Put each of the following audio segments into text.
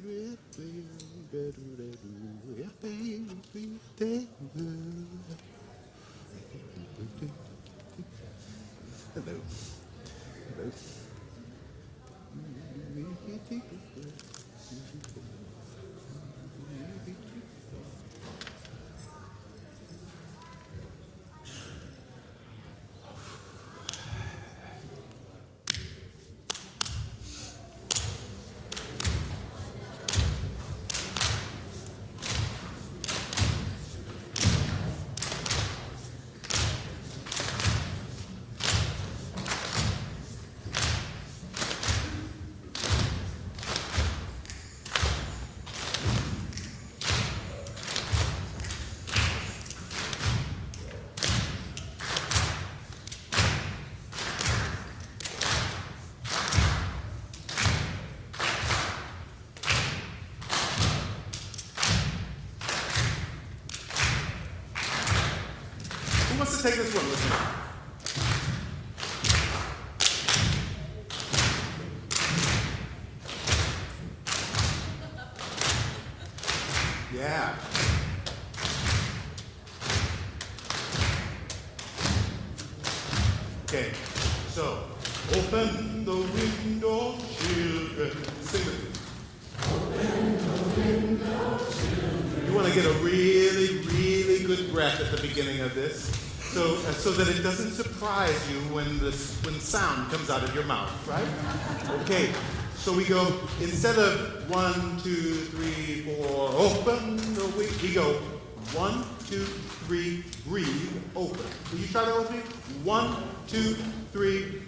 Hello. Hello. Who wants to take this one with me? Yeah. Okay, so open the window, children. Sing with me. Open the window, children. You want to get a really, really good breath at the beginning of this, so that it doesn't surprise you when sound comes out of your mouth, right? Okay. So we go, instead of 1, 2, 3, 4, open the window, we go 1, 2, 3, breathe, open. Will you try that with me? 1, 2, 3,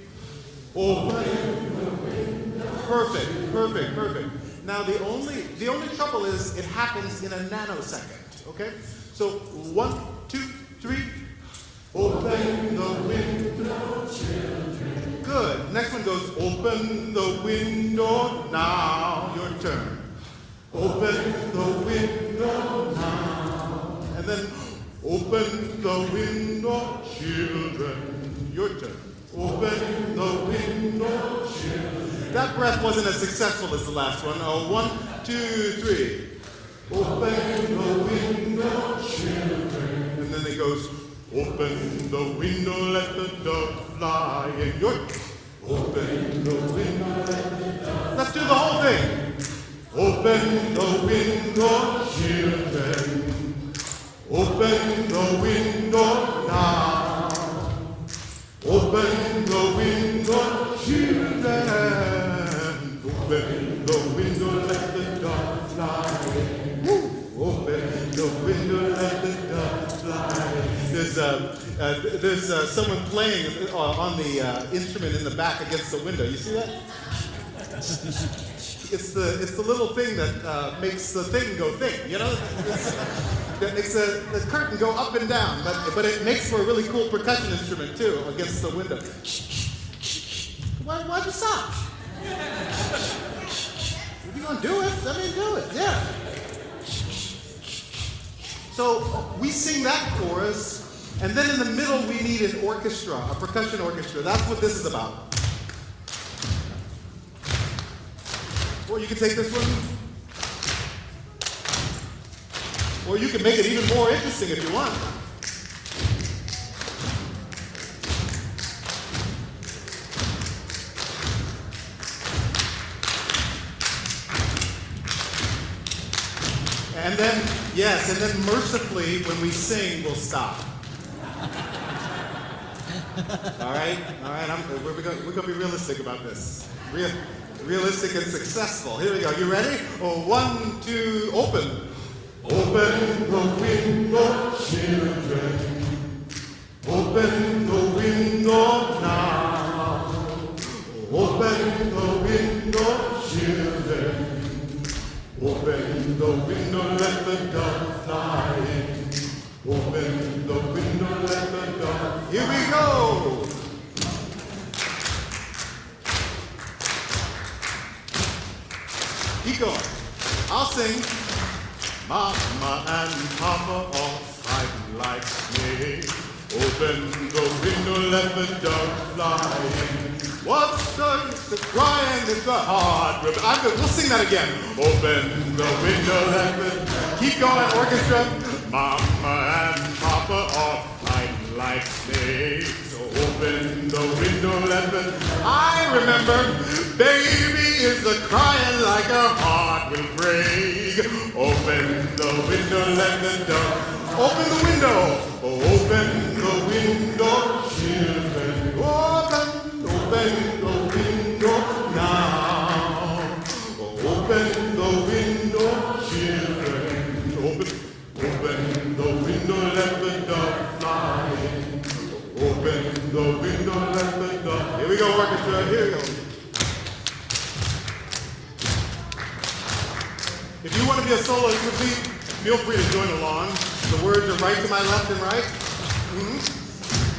open. Perfect, perfect, perfect. Now the only trouble is it happens in a nanosecond, okay? So 1, 2, 3, open the window, children. Good. Next one goes, open the window now. Your turn. Open the window now. And then, open the window, children. Your turn. Open the window, children. That breath wasn't as successful as the last one. 1, 2, 3. Open the window, children. And then it goes, open the window, let the dove fly in. Your open the window, let the dove. Let's do the whole thing. Open the window, children. Open the window now. Open the window, children. Open the window, let the dove fly in. Open the window, let the dove fly. There's someone playing on the instrument in the back against the window. You see that? It's the little thing that makes the thing go thing. You know, that makes the curtain go up and down. But it makes for a really cool percussion instrument too against the window. Why'd you stop? If you're gonna do it, let me do it. Yeah. So we sing that chorus, and then in the middle we need an orchestra, a percussion orchestra. That's what this is about. Or you can take this one, or you can make it even more interesting if you want. And then, yes, and then mercifully, when we sing, we'll stop. All right? We're going to be realistic about this. Realistic and successful. Here we go. You ready? 1, 2, open. Open the window, children. Open the window now. Open the window, children. Open the window, let the dove fly in. Open the window, let the dove. Here we go. Keep going. I'll sing. Mama and Papa all fighting like me. Open the window, let the dove fly in. What's the crying in the heart? We'll sing that again. Open the window, let the keep going, orchestra. Mama and Papa are fighting like snakes. So open the window, let the. I remember, baby is a crying like her heart will break. Open the window, let the dove. Open the window. Open the window, children. Open the window now. Open the window, children. Open the window, let the dove fly in. Open the window, let the dove. Here we go, orchestra. Here we go. If you want to be a soloist with me, feel free to join along. The words are right to my left and right.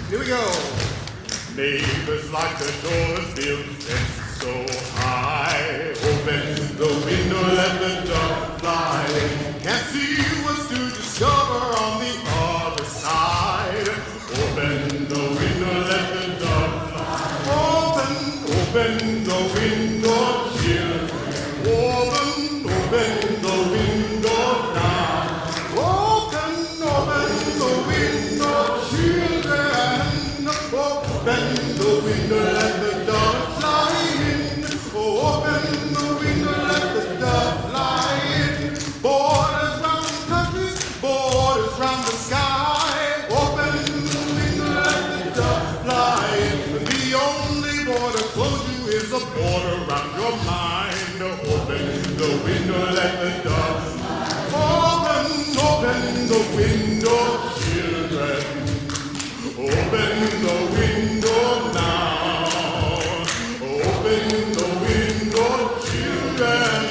Here we go. Neighbors lock the doors, build fence so high. Open the window, let the dove fly in. Can't see what's to discover on the other side. Open the window, let the dove fly. Open the window, children. Open the window now. Open the window, children. Open the window, let the dove fly in. Open the window, let the dove fly in. Borders round the countries, borders round the sky. Open the window, let the dove fly in. The only border close you is a border round your mind. Open the window, let the dove fly. Open the window, children. Open the window now. Open the window, children.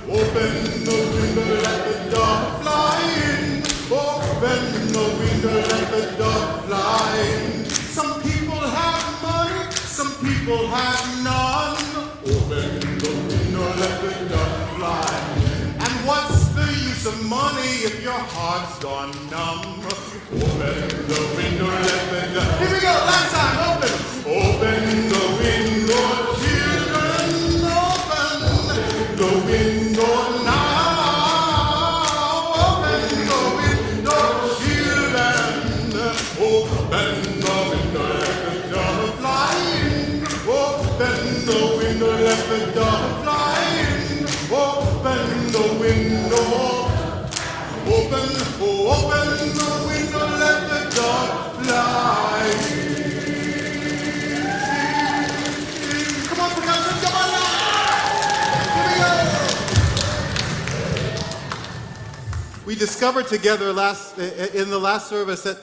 Open the window, let the dove fly in. Open the window, let the dove fly in. Some people have money, some people have none. Open the window, let the dove fly. And what's the use of money if your heart's gone numb? Open the window, let the dove. Here we go, last time, open the window, children. Open the window now. Open the window, children. Open the window, let the dove fly in. Open the window, let the dove fly in. Open the window. Open the window, let the dove fly in. Come on, percussion, come on now! Here we go! We discovered together in the last service that,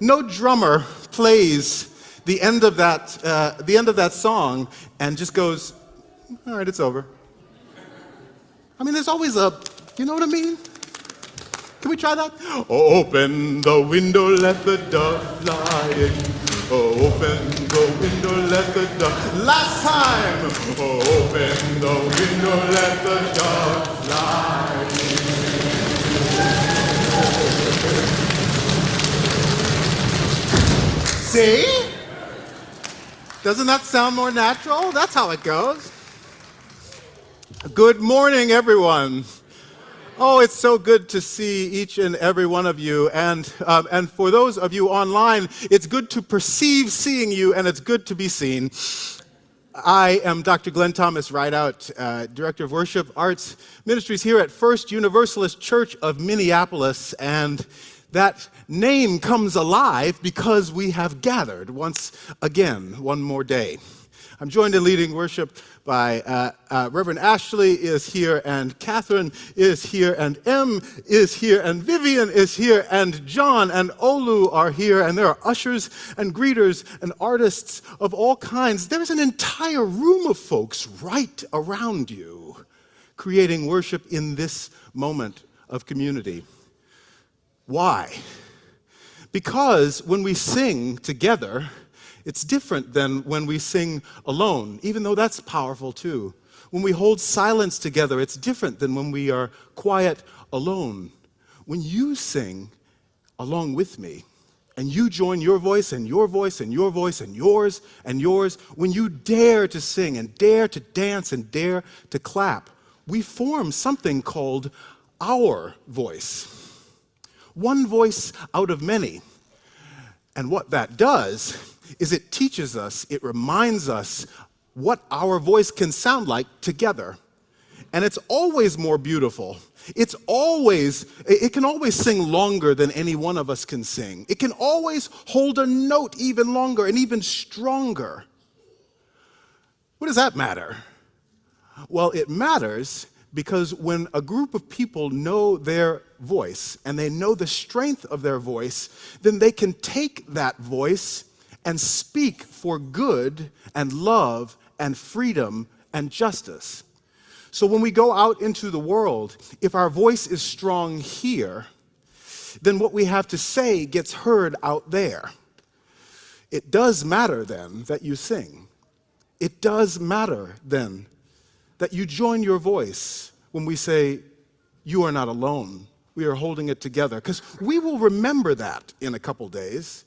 no drummer plays the end of that song and just goes, all right, it's over. I mean, there's always you know what I mean? Can we try that? Open the window, let the dove fly in. Open the window, let the dove. Last time. Open the window, let the dove fly in. See? Doesn't that sound more natural? That's how it goes. Good morning, everyone. Oh, it's so good to see each and every one of you. And for those of you online, it's good to perceive seeing you, and it's good to be seen. I am Dr. Glenn Thomas Rideout, Director of Worship Arts Ministries here at First Universalist Church of Minneapolis. And that name comes alive because we have gathered once again, one more day. I'm joined in leading worship by Reverend Ashley is here, and Catherine is here, and Em is here, and Vivian is here, and John and Olu are here, and there are ushers and greeters and artists of all kinds. There's an entire room of folks right around you creating worship in this moment of community. Why? Because when we sing together, it's different than when we sing alone, even though that's powerful too. When we hold silence together, it's different than when we are quiet alone. When you sing along with me, And you join your voice and your voice and your voice and yours and yours. When you dare to sing and dare to dance and dare to clap, we form something called our voice. One voice out of many. And what that does is it teaches us, it reminds us what our voice can sound like together. And it's always more beautiful. It can always sing longer than any one of us can sing. It can always hold a note even longer and even stronger. What does that matter? Well, it matters because when a group of people know their voice and they know the strength of their voice, then they can take that voice and speak for good and love and freedom and justice. So when we go out into the world, if our voice is strong here, then what we have to say gets heard out there. It does matter then that you sing. It does matter then that you join your voice when we say, you are not alone. We are holding it together. Because we will remember that in a couple days.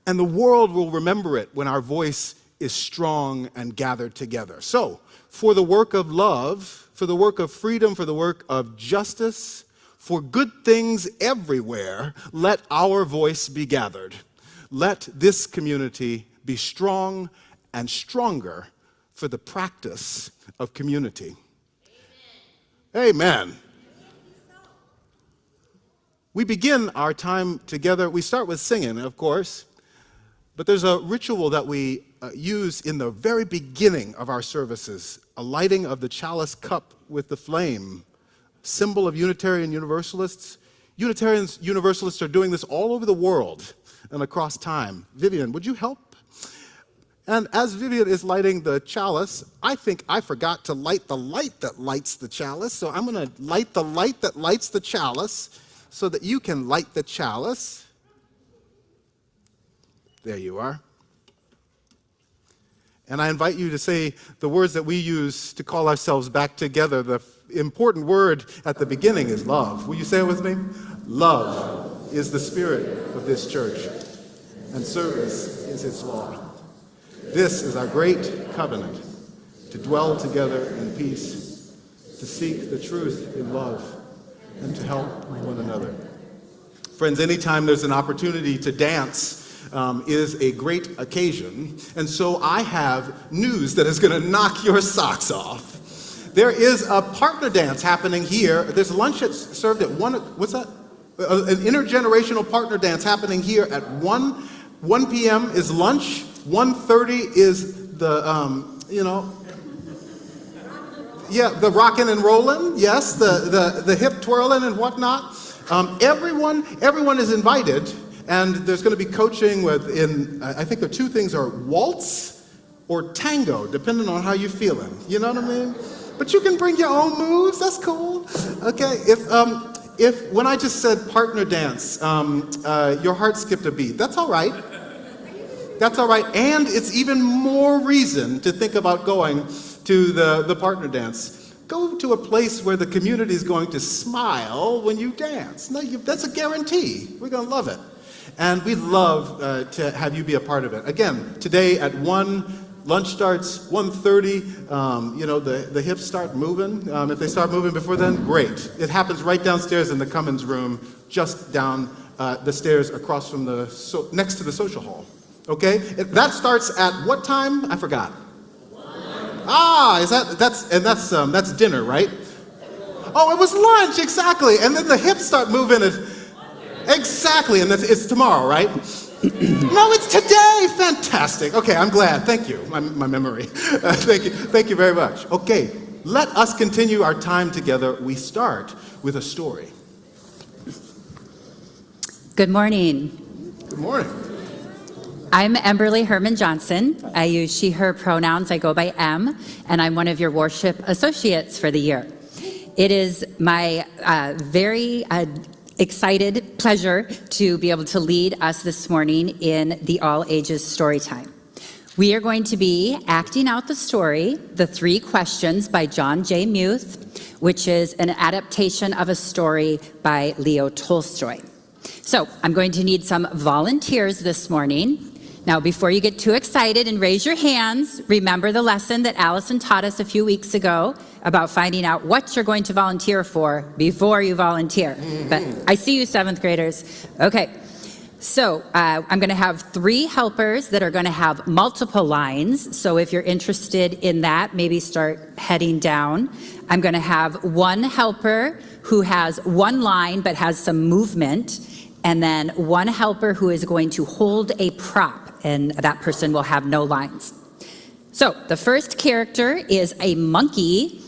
And the world will remember it when our voice is strong and gathered together. So, for the work of love, for the work of freedom, for the work of justice, for good things everywhere, let our voice be gathered. Let this community be strong and stronger for the practice of community. Amen. We begin our time together. We start with singing, of course, but there's a ritual that we use in the very beginning of our services, a lighting of the chalice cup with the flame, symbol of Unitarian Universalists. Unitarians Universalists are doing this all over the world and across time. Vivian, would you help? And as Vivian is lighting the chalice, I think I forgot to light the light that lights the chalice, so I'm going to light the light that lights the chalice so that you can light the chalice. There you are. And I invite you to say the words that we use to call ourselves back together. The important word at the beginning is love. Will you say it with me? Love is the spirit of this church, and service is its law. This is our great covenant, to dwell together in peace, to seek the truth in love, and to help one another. Friends, anytime there's an opportunity to dance, is a great occasion. And so I have news that is going to knock your socks off. There is a partner dance happening here. There's lunch that's served at 1, what's that? An intergenerational partner dance happening here at 1 p.m. is lunch. 1:30 is the, the rockin' and rollin', yes, the hip twirling and whatnot. Everyone is invited. And there's going to be coaching I think the two things are waltz or tango, depending on how you're feeling. You know what I mean? But you can bring your own moves. That's cool. Okay. If when I just said partner dance, your heart skipped a beat, that's all right. That's all right. And it's even more reason to think about going to the partner dance. Go to a place where the community is going to smile when you dance. No, that's a guarantee. We're going to love it. And we'd love to have you be a part of it. Again, today at 1, lunch starts 1:30. The hips start moving. If they start moving before then, great. It happens right downstairs in the Cummins room, just down the stairs across from next to the social hall. Okay? That starts at what time? I forgot. 1. That's dinner, right? Oh, it was lunch, exactly. And then the hips start moving exactly, and it's tomorrow, right? No, it's today. Fantastic. Okay, I'm glad. Thank you. My memory. Thank you very much. Okay, let us continue our time together. We start with a story. Good morning. Good morning. I'm Emberly Herman Johnson. I use she, her pronouns. I go by M, and I'm one of your worship associates for the year. It is my very excited pleasure to be able to lead us this morning in the All Ages Storytime. We are going to be acting out the story, The 3 Questions by John J. Muth, which is an adaptation of a story by Leo Tolstoy. So I'm going to need some volunteers this morning. Now, before you get too excited and raise your hands, remember the lesson that Allison taught us a few weeks ago about finding out what you're going to volunteer for before you volunteer. But I see you, 7th graders. Okay. So I'm going to have 3 helpers that are going to have multiple lines. So if you're interested in that, maybe start heading down. I'm going to have 1 helper who has 1 line but has some movement, and then 1 helper who is going to hold a prop, and that person will have no lines. So the first character is a monkey,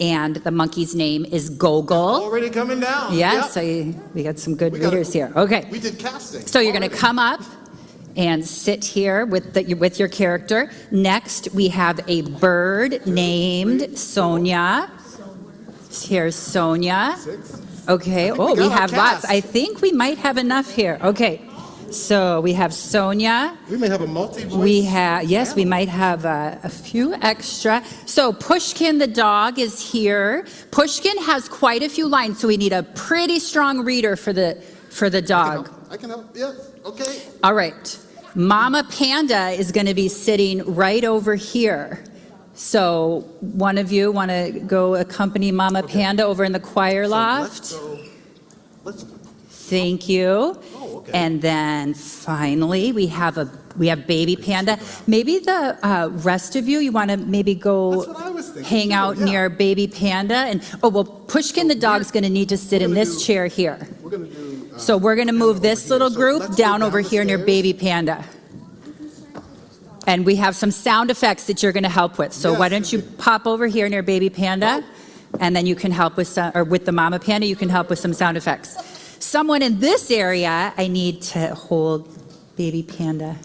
and the monkey's name is Gogol. Already coming down. Yes, Yep. we got some good readers here. Okay. We did casting. So you're going to already. come up and sit here with your character. Next, we have a bird named Sonia. Here's Sonia. 6. Okay. Oh, got we our have lots. cast. I think we might have enough here. Okay. So we have Sonia. We may have a multi-voice. We might have a few extra. So Pushkin the dog is here. Pushkin has quite a few lines, so we need a pretty strong reader for the dog. I can help. Yeah. Okay. All right. Mama Panda is going to be sitting right over here. So one of you want to go accompany Mama Panda over in the choir loft? Let's. Thank you. Oh, okay. And then finally, we have baby Panda. Maybe the rest of you want to maybe go That's what I was thinking hang too, out yeah. near baby Panda. And Pushkin the dog's going to need to sit in gonna this do- chair here. We're gonna do. So we're going to move this little So group let's go down down over the here near stairs. baby Panda. And we have some sound effects that you're going to help with. So Yes, why don't you okay. pop over here near baby Panda, and then you can help with some, or with the Mama Panda, you can help with some sound effects. Someone in this area, I need to hold baby Panda.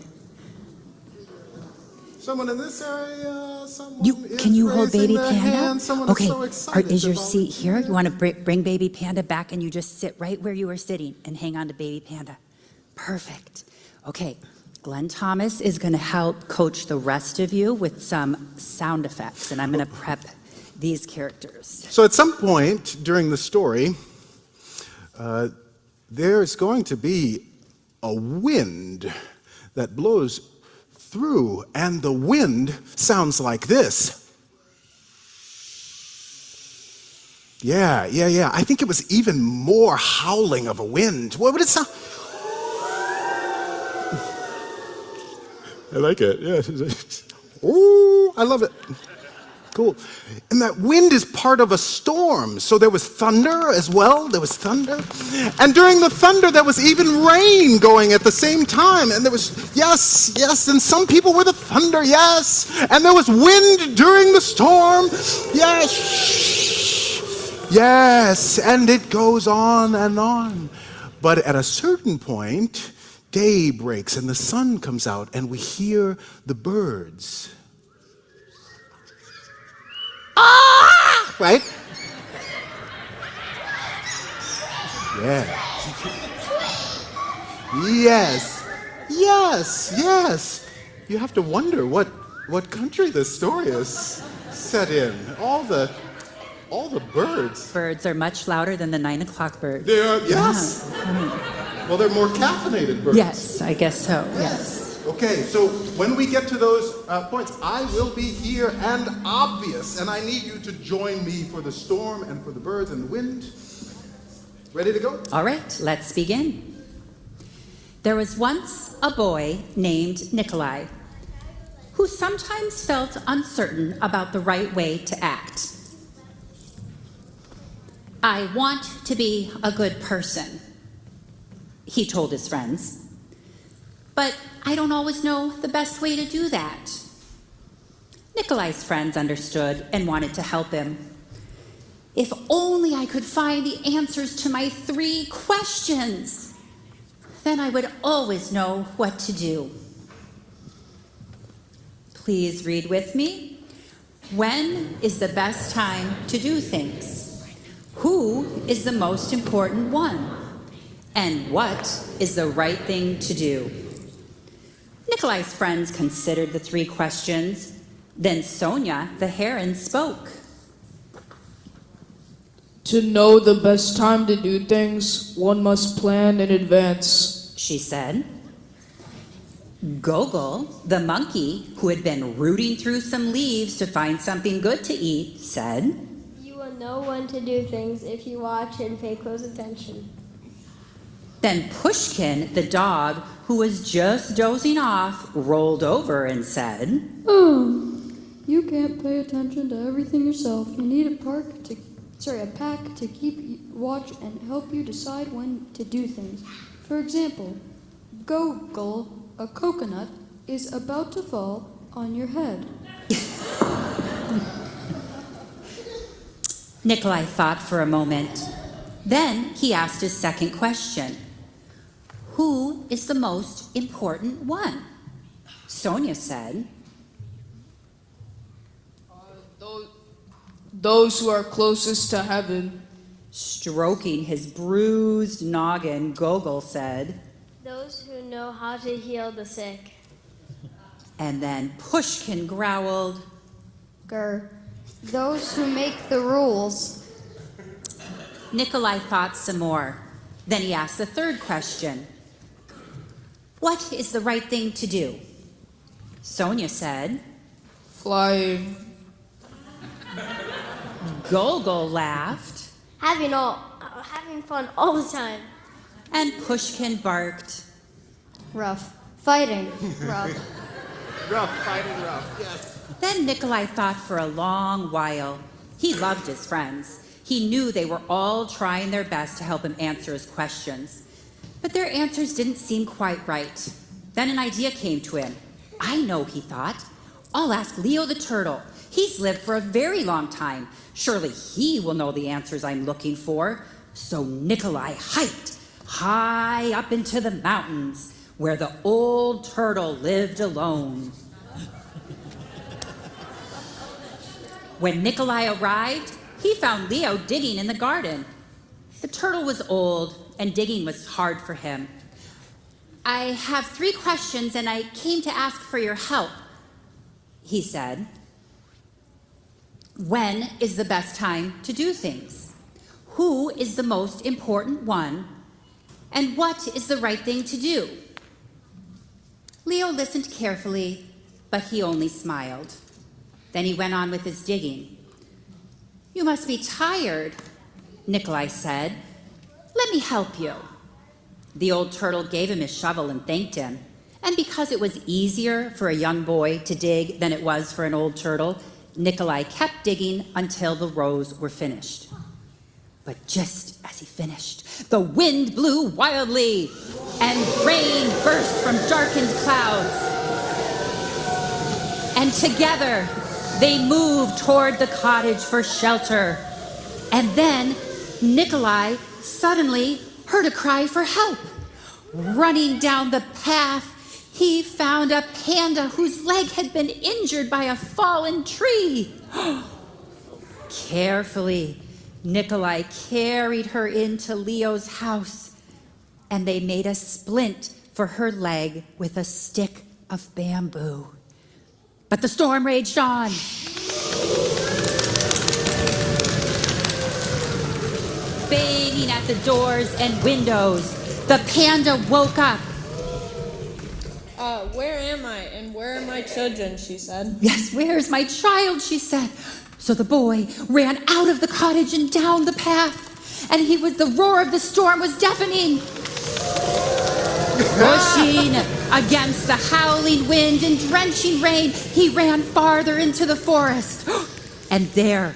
Someone in this area. Someone Can you hold raising baby their Panda? hand. Someone Okay. is so excited Is to your seat here? volunteer. You want to bring baby Panda back, and you just sit right where you were sitting and hang on to baby Panda. Perfect. Okay. Glenn Thomas is going to help coach the rest of you with some sound effects, and I'm going to prep these characters. So at some point during the story, there's going to be a wind that blows through, and the wind sounds like this. Yeah. I think it was even more howling of a wind. What would it sound? I like it. Yeah. Ooh, I love it. Cool. And that wind is part of a storm. So there was thunder as well. There was thunder. And during the thunder, there was even rain going at the same time. And there was, yes. And some people were the thunder, yes. And there was wind during the storm. Yes. And it goes on and on. But at a certain point, day breaks and the sun comes out and we hear the birds. Ah! Right? Yeah. Yes. You have to wonder what country this story is set in. All the birds. Birds are much louder than the 9 o'clock birds. They are, yes. Well, they're more caffeinated birds. Yes, I guess so. Yes. Okay, so when we get to those points, I will be here and obvious, and I need you to join me for the storm and for the birds and the wind. Ready to go? All right, let's begin. There was once a boy named Nikolai who sometimes felt uncertain about the right way to act. I want to be a good person, he told his friends. But I don't always know the best way to do that. Nikolai's friends understood and wanted to help him. If only I could find the answers to my 3 questions, then I would always know what to do. Please read with me. When is the best time to do things? Who is the most important one? And what is the right thing to do? Nikolai's friends considered the 3 questions. Then Sonia, the heron, spoke. To know the best time to do things, one must plan in advance, she said. Gogol, the monkey, who had been rooting through some leaves to find something good to eat, said, You will know when to do things if you watch and pay close attention. Then Pushkin, the dog, who was just dozing off, rolled over and said, You can't pay attention to everything yourself. You need a pack to keep watch and help you decide when to do things. For example, Gogol, a coconut, is about to fall on your head. Nikolai thought for a moment. Then he asked his second question. Who is the most important one? Sonia said, those who are closest to heaven. Stroking his bruised noggin, Gogol said, Those who know how to heal the sick. and then Pushkin growled, Grr. Those who make the rules. Nikolai thought some more. Then he asked the third question. What is the right thing to do? Sonia said. Flying. Gogol laughed. Having fun all the time. And Pushkin barked. Rough. Fighting. Rough. Rough, fighting rough, yes. Then Nikolai thought for a long while. He loved his friends. He knew they were all trying their best to help him answer his questions. But their answers didn't seem quite right. Then an idea came to him. I know, he thought. I'll ask Leo the turtle. He's lived for a very long time. Surely he will know the answers I'm looking for. So Nikolai hiked high up into the mountains where the old turtle lived alone. When Nikolai arrived, he found Leo digging in the garden. The turtle was old, and digging was hard for him. I have 3 questions, and I came to ask for your help, he said. When is the best time to do things? Who is the most important one? And what is the right thing to do? Leo listened carefully, but he only smiled. Then he went on with his digging. You must be tired, Nikolai said. Let me help you. The old turtle gave him his shovel and thanked him. And because it was easier for a young boy to dig than it was for an old turtle, Nikolai kept digging until the rows were finished. But just as he finished, the wind blew wildly, and rain burst from darkened clouds. And together, they moved toward the cottage for shelter. And then Nikolai suddenly heard a cry for help. Running down the path, he found a panda whose leg had been injured by a fallen tree. Carefully, Nikolai carried her into Leo's house, and they made a splint for her leg with a stick of bamboo. But the storm raged on. Banging at the doors and windows, the panda woke up. Where am I and where are my children, she said. Yes, where's my child, she said. So the boy ran out of the cottage and down the path, and the roar of the storm was deafening. Pushing against the howling wind and drenching rain, he ran farther into the forest. And there,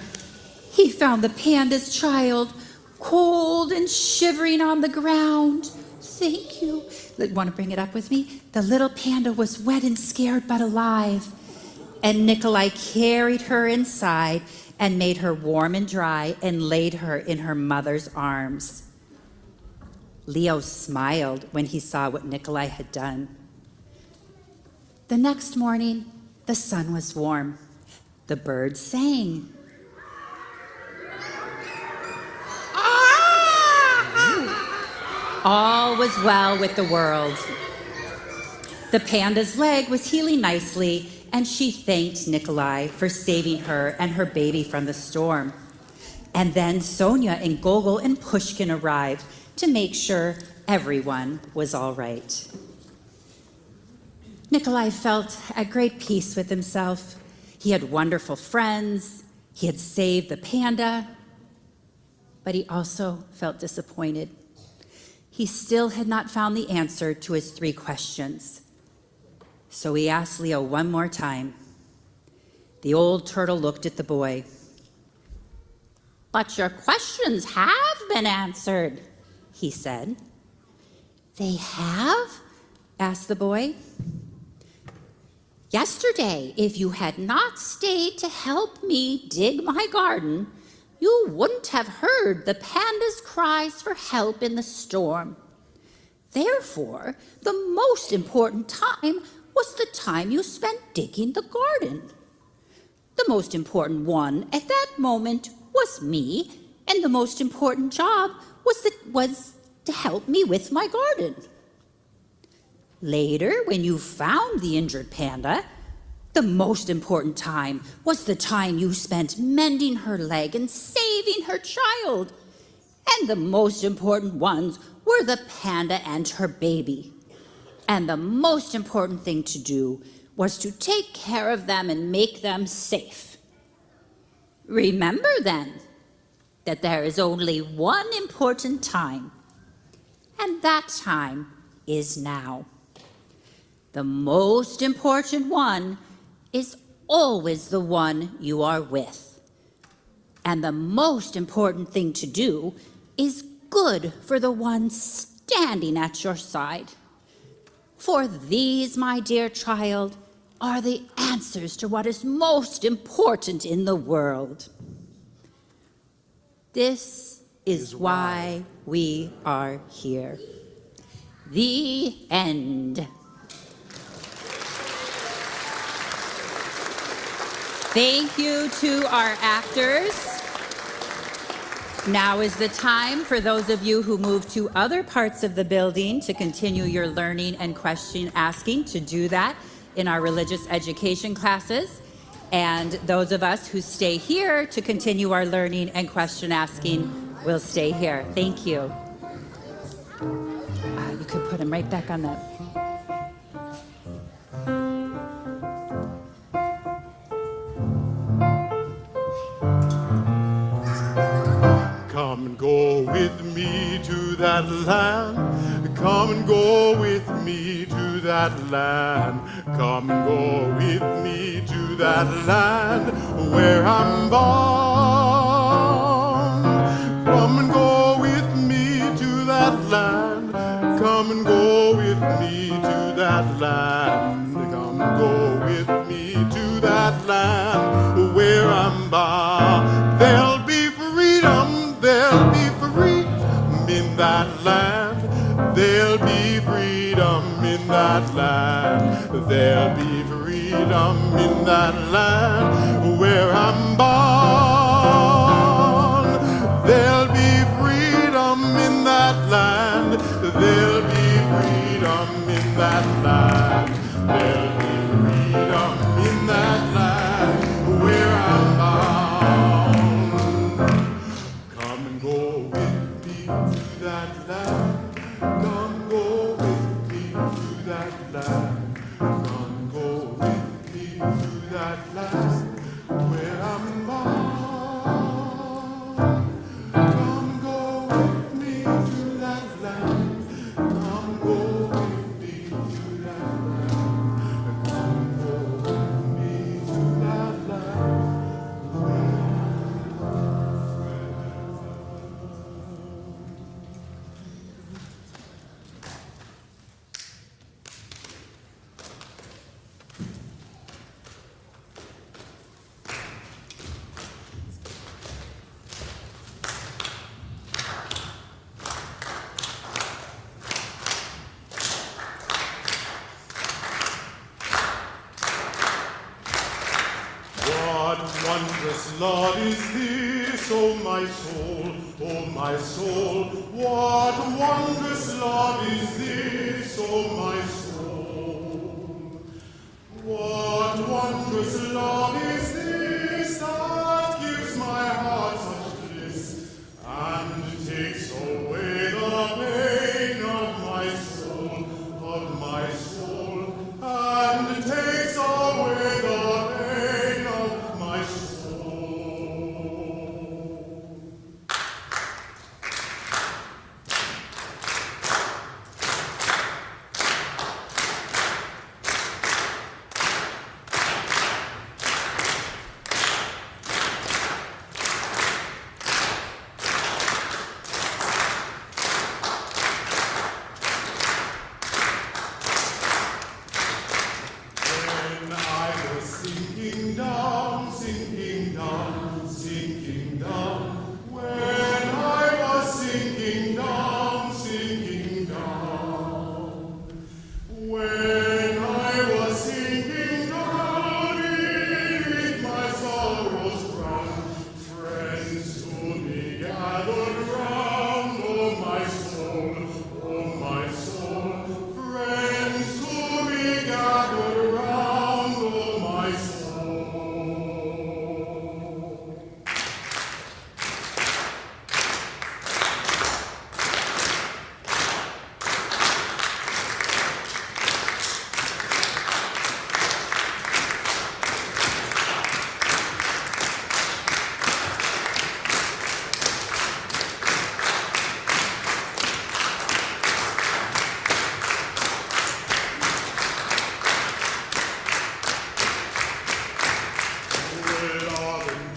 he found the panda's child, cold and shivering on the ground. Thank you. Want to bring it up with me? The little panda was wet and scared but alive. And Nikolai carried her inside and made her warm and dry and laid her in her mother's arms. Leo smiled when he saw what Nikolai had done. The next morning, the sun was warm. The birds sang. All was well with the world. The panda's leg was healing nicely, and she thanked Nikolai for saving her and her baby from the storm. And then Sonia and Gogol and Pushkin arrived to make sure everyone was all right. Nikolai felt at great peace with himself. He had wonderful friends. He had saved the panda. But he also felt disappointed. He still had not found the answer to his 3 questions. So he asked Leo one more time. The old turtle looked at the boy. "But your questions have been answered," he said. "They have?" asked the boy. "Yesterday, if you had not stayed to help me dig my garden, you wouldn't have heard the panda's cries for help in the storm. Therefore, the most important time was the time you spent digging the garden. The most important one at that moment was me, and the most important job was to help me with my garden. Later, when you found the injured panda, the most important time was the time you spent mending her leg and saving her child. And the most important ones were the panda and her baby. And the most important thing to do was to take care of them and make them safe. Remember then that there is only one important time, and that time is now. The most important one is always the one you are with. And the most important thing to do is good for the one standing at your side. For these, my dear child, are the answers to what is most important in the world. This is why we are here." The end. Thank you to our actors. Now is the time for those of you who move to other parts of the building to continue your learning and question asking to do that in our religious education classes. And those of us who stay here to continue our learning and question asking will stay here. Thank you. You could put them right back on the... Come and go with me to that land. Come and go with me to that land. Come and go with me to that land where I'm born. Come and go with me to that land. Come and go with me to that land. Come and go with me to that land where I'm born. There'll be freedom, there'll be freedom in that land. There'll be freedom in that land. There'll be freedom in that land where I'm born. There'll be freedom in that land. There'll be freedom in that land. There'll be freedom in that land where I'm bound. Come and go with me to that land. Come go with me to that land. Come go with me to that land where I'm bound. Come go with me to that land. Come go with me to that land. Come go with me to that land. What wondrous love is this, oh my soul, oh my soul. What wondrous love is this, oh my soul. What wondrous love is this that gives my heart such bliss gathered round, oh my soul, oh my soul. Friends to be gathered round, oh my soul.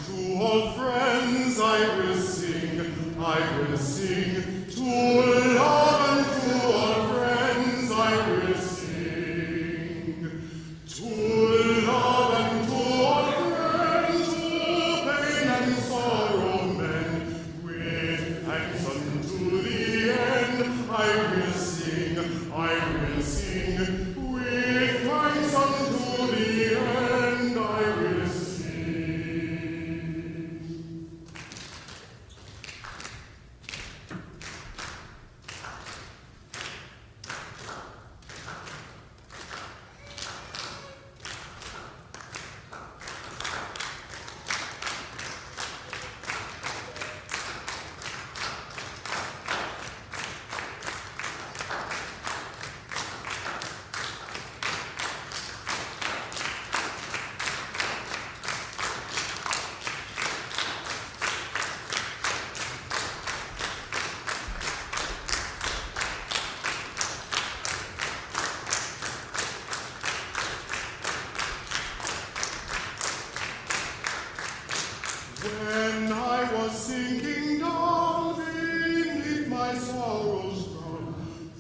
To all friends I will sing, I will sing. To love and to all friends I will sing. To love and to all friends who pain and sorrow mend, with thanks unto the end I will sing, I will sing. With thanks unto the end I will sing. When I was sinking down beneath my sorrow's crown,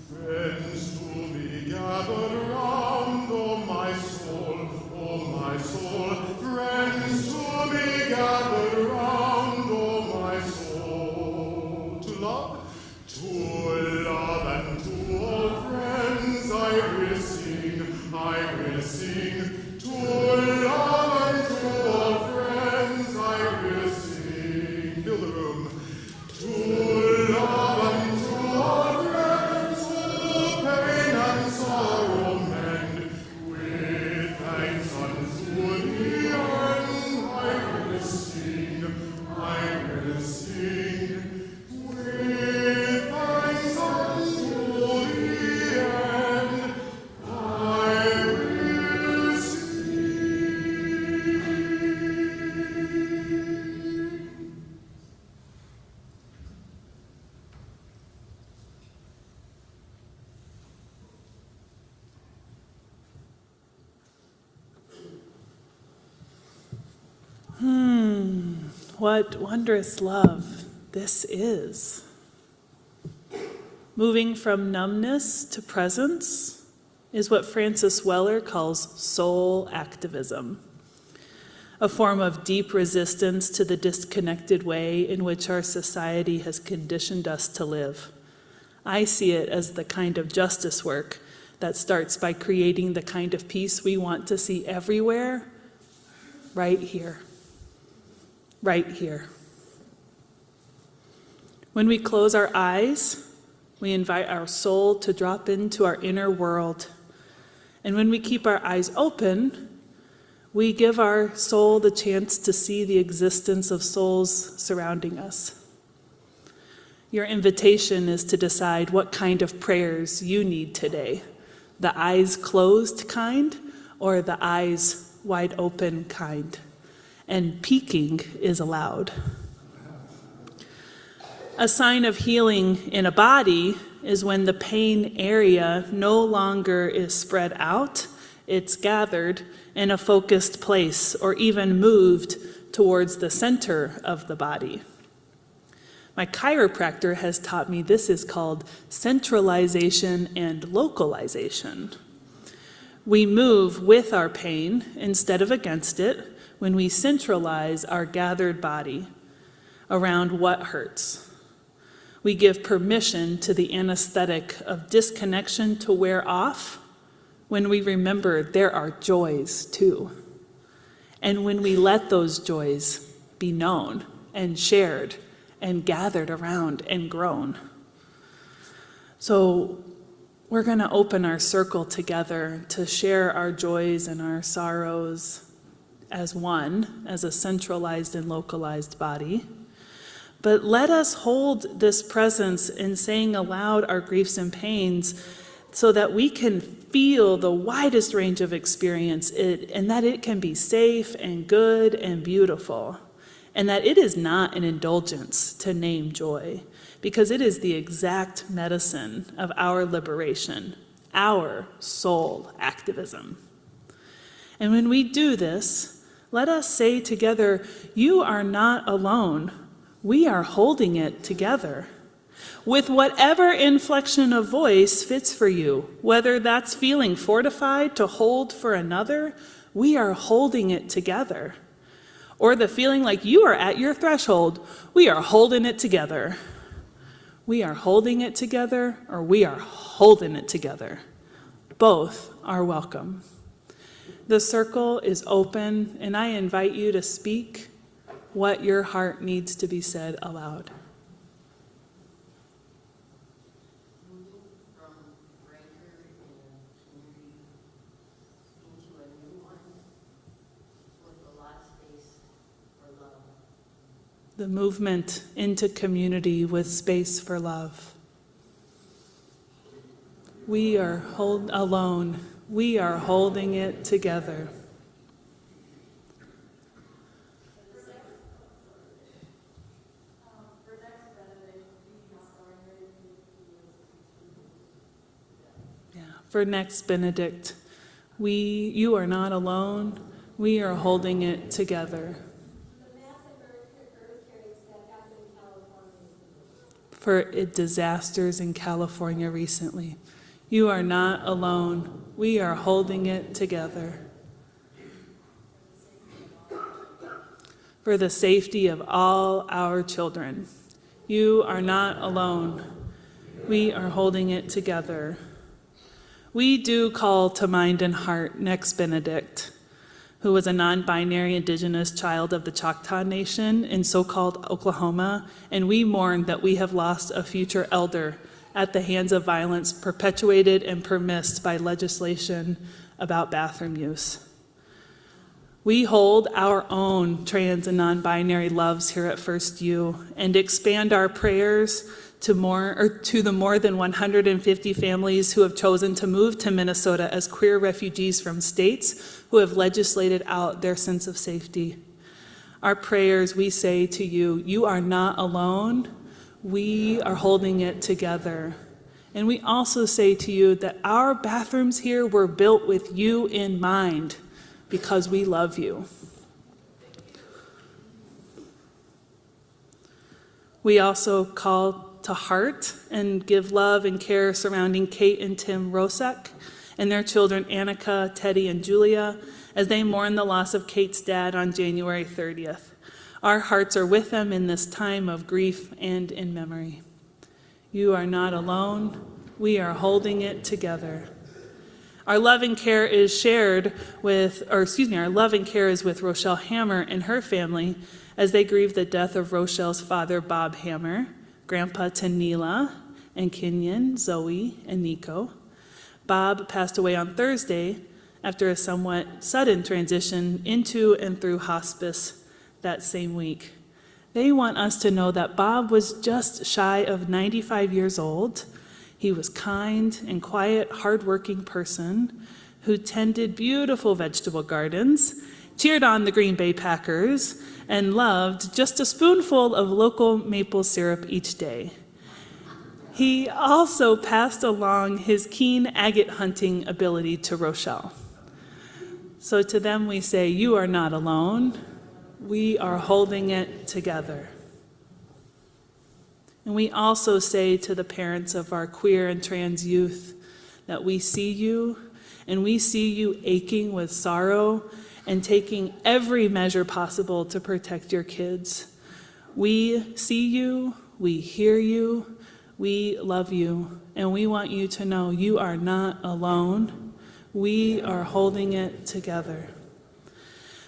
friends to be gathered round, oh my soul, oh my soul. Friends to be gathered round, oh my soul. To love and to all friends I will sing, I will sing. To love and to all friends I will sing. Fill the room. To love and to all friends who pain and sorrow mend, with thanks unto the end I will sing, I will sing. With thanks unto the end I will sing. What wondrous love this is. Moving from numbness to presence is what Francis Weller calls soul activism, a form of deep resistance to the disconnected way in which our society has conditioned us to live. I see it as the kind of justice work that starts by creating the kind of peace we want to see everywhere, right here. Right here. When we close our eyes, we invite our soul to drop into our inner world. And when we keep our eyes open, we give our soul the chance to see the existence of souls surrounding us. Your invitation is to decide what kind of prayers you need today, the eyes closed kind or the eyes wide open kind. And peeking is allowed. A sign of healing in a body is when the pain area no longer is spread out, it's gathered in a focused place or even moved towards the center of the body. My chiropractor has taught me this is called centralization and localization. We move with our pain instead of against it when we centralize our gathered body around what hurts. We give permission to the anesthetic of disconnection to wear off when we remember there are joys too. And when we let those joys be known and shared and gathered around and grown. So we're going to open our circle together to share our joys and our sorrows as one, as a centralized and localized body. But let us hold this presence in saying aloud our griefs and pains so that we can feel the widest range of experience, and that it can be safe and good and beautiful, and that it is not an indulgence to name joy, because it is the exact medicine of our liberation, our soul activism. And when we do this, let us say together, you are not alone. We are holding it together. With whatever inflection of voice fits for you, whether that's feeling fortified to hold for another, we are holding it together. Or the feeling like you are at your threshold, we are holding it together. We are holding it together, or we are holding it together. Both are welcome. The circle is open, and I invite you to speak what your heart needs to be said aloud. The movement into community with space for love. We are alone. We are holding it together. For next Benedict, you are not alone. We are holding it together. For disasters in California recently. You are not alone. We are holding it together. For the safety of all our children. You are not alone. We are holding it together. We do call to mind and heart next Benedict, who was a non-binary indigenous child of the Choctaw Nation in so-called Oklahoma, and we mourn that we have lost a future elder at the hands of violence perpetuated and permissed by legislation about bathroom use. We hold our own trans and non-binary loves here at First U and expand our prayers to the more than 150 families who have chosen to move to Minnesota as queer refugees from states who have legislated out their sense of safety. Our prayers, we say to you, you are not alone. We are holding it together. And we also say to you that our bathrooms here were built with you in mind because we love you. We also call to heart and give love and care surrounding Kate and Tim Rosek and their children Annika, Teddy, and Julia as they mourn the loss of Kate's dad on January 30th. Our hearts are with them in this time of grief and in memory. You are not alone. We are holding it together. Our love and care is with Rochelle Hammer and her family as they grieve the death of Rochelle's father, Bob Hammer, Grandpa Tanila and Kenyon, Zoe, and Nico. Bob passed away on Thursday after a somewhat sudden transition into and through hospice that same week. They want us to know that Bob was just shy of 95 years old. He was kind and quiet, hardworking person who tended beautiful vegetable gardens, cheered on the Green Bay Packers, and loved just a spoonful of local maple syrup each day. He also passed along his keen agate hunting ability to Rochelle. So to them we say, you are not alone. We are holding it together. And we also say to the parents of our queer and trans youth that we see you, and we see you aching with sorrow and taking every measure possible to protect your kids. We see you, we hear you, we love you, and we want you to know you are not alone. We are holding it together.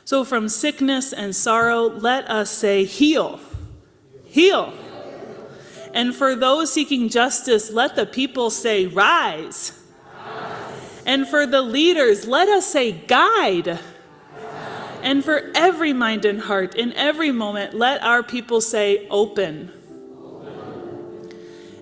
So from sickness and sorrow, let us say, heal. heal. And for those seeking justice, let the people say, rise. And for the leaders, let us say, guide. And for every mind and heart, in every moment, let our people say, open.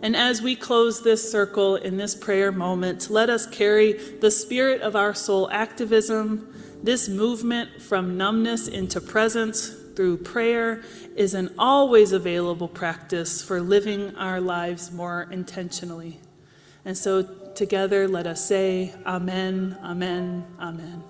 And as we close this circle in this prayer moment, let us carry the spirit of our soul activism. This movement from numbness into presence through prayer is an always available practice for living our lives more intentionally. And so together, let us say, Amen, Amen, Amen.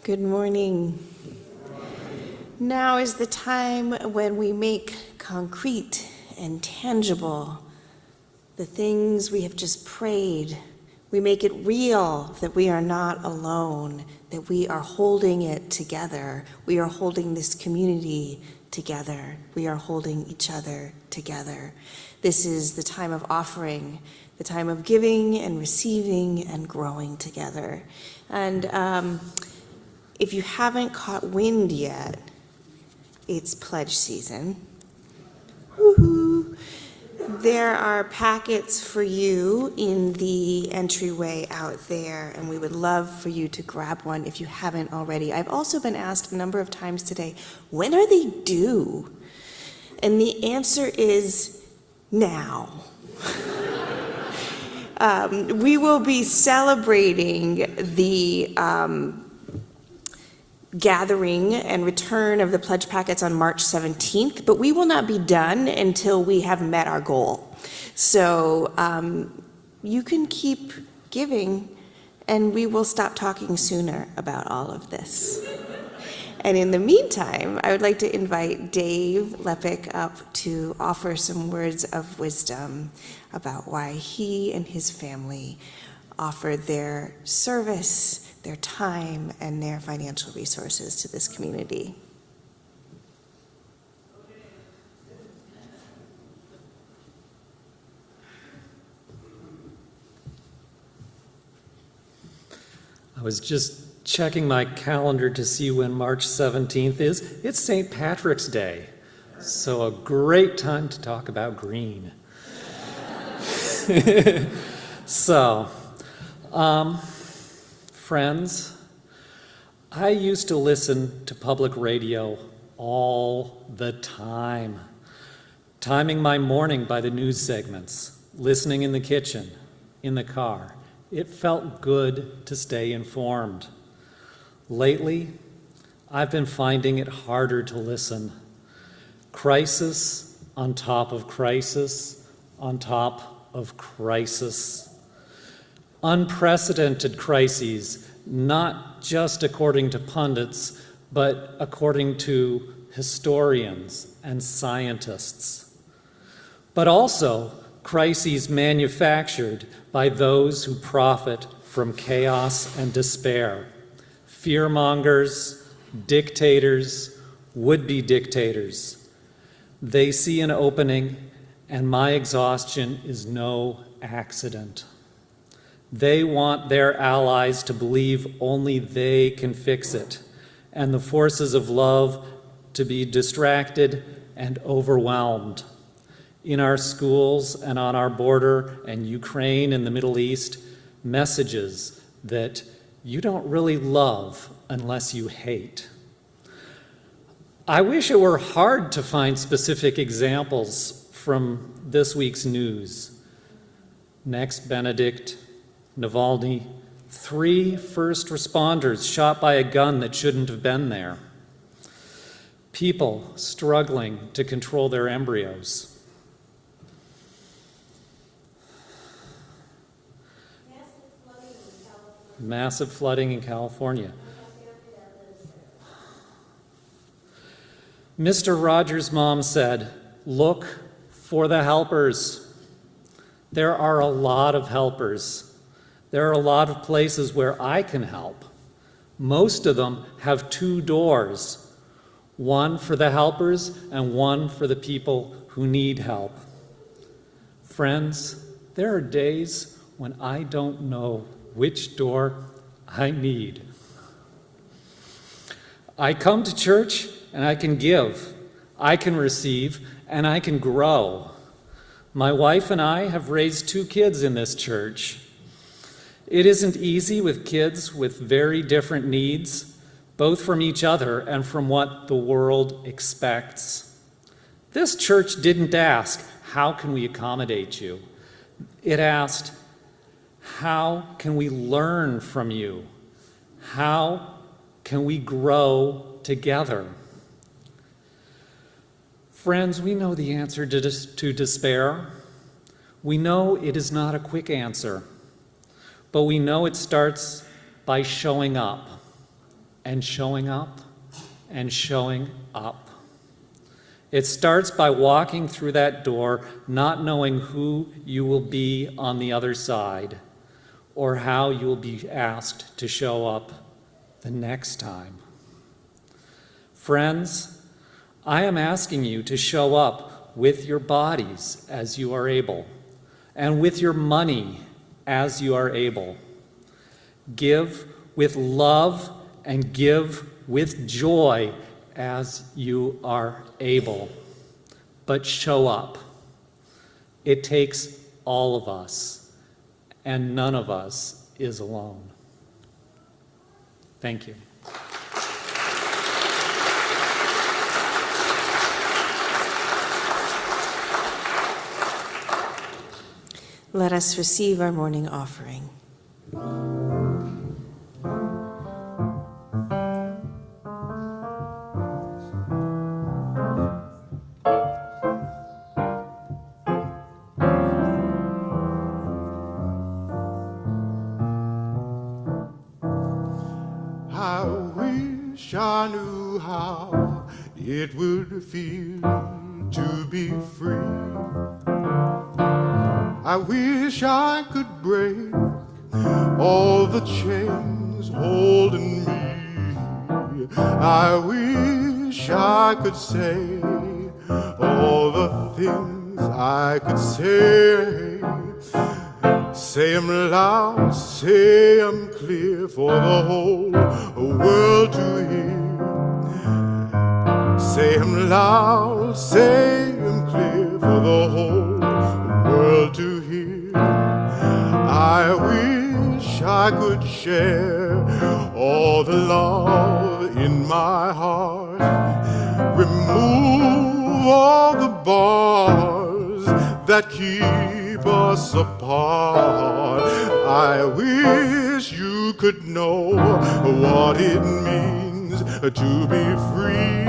Good morning. Now is the time when we make concrete and tangible the things we have just prayed. We make it real that we are not alone, that we are holding it together. We are holding this community together. We are holding each other together. This is the time of offering, the time of giving and receiving and growing together. And if you haven't caught wind yet, it's pledge season. Woohoo! There are packets for you in the entryway out there, and we would love for you to grab one if you haven't already. I've also been asked a number of times today, when are they due? And the answer is now. We will be celebrating the gathering and return of the pledge packets on March 17th, but we will not be done until we have met our goal. So you can keep giving, and we will stop talking sooner about all of this. And in the meantime, I would like to invite Dave Lepick up to offer some words of wisdom about why he and his family offer their service, their time, and their financial resources to this community. I was just checking my calendar to see when March 17th is. It's St. Patrick's Day, so a great time to talk about green. So, friends, I used to listen to public radio all the time, timing my morning by the news segments, listening in the kitchen, in the car. It felt good to stay informed. Lately, I've been finding it harder to listen. Crisis on top of crisis on top of crisis. Unprecedented crises, not just according to pundits, but according to historians and scientists. But also crises manufactured by those who profit from chaos and despair. Fearmongers, dictators, would-be dictators. They see an opening and my exhaustion is no accident. They want their allies to believe only they can fix it, and the forces of love to be distracted and overwhelmed. In our schools and on our border and Ukraine and the Middle East, messages that you don't really love unless you hate. I wish it were hard to find specific examples from this week's news. Next, Benedict, Navalny, 3 first responders shot by a gun that shouldn't have been there. People struggling to control their embryos. Massive flooding in California. Mr. Rogers' mom said, "Look for the helpers." There are a lot of helpers. There are a lot of places where I can help. Most of them have 2 doors, one for the helpers and one for the people who need help. Friends, there are days when I don't know which door I need. I come to church and I can give, I can receive, and I can grow. My wife and I have raised 2 kids in this church. It isn't easy with kids with very different needs, both from each other and from what the world expects. This church didn't ask, "How can we accommodate you?" It asked, "How can we learn from you? How can we grow together?" Friends, we know the answer to despair. We know it is not a quick answer, but we know it starts by showing up, and showing up, and showing up. It starts by walking through that door, not knowing who you will be on the other side, or how you will be asked to show up the next time. Friends, I am asking you to show up with your bodies as you are able, and with your money as you are able. Give with love and give with joy as you are able. But show up. It takes all of us, and none of us is alone. Thank you. Let us receive our morning offering. I wish I knew how it would feel to be free. I wish I could break all the chains holding me. I wish I could say all the things I could say. Say 'em loud, say 'em clear for the whole world to hear. Say 'em loud, say 'em clear for the whole world to hear. I wish I could share all the love in my heart. Remove all the bars that keep us apart. I wish you could know what it means to be free.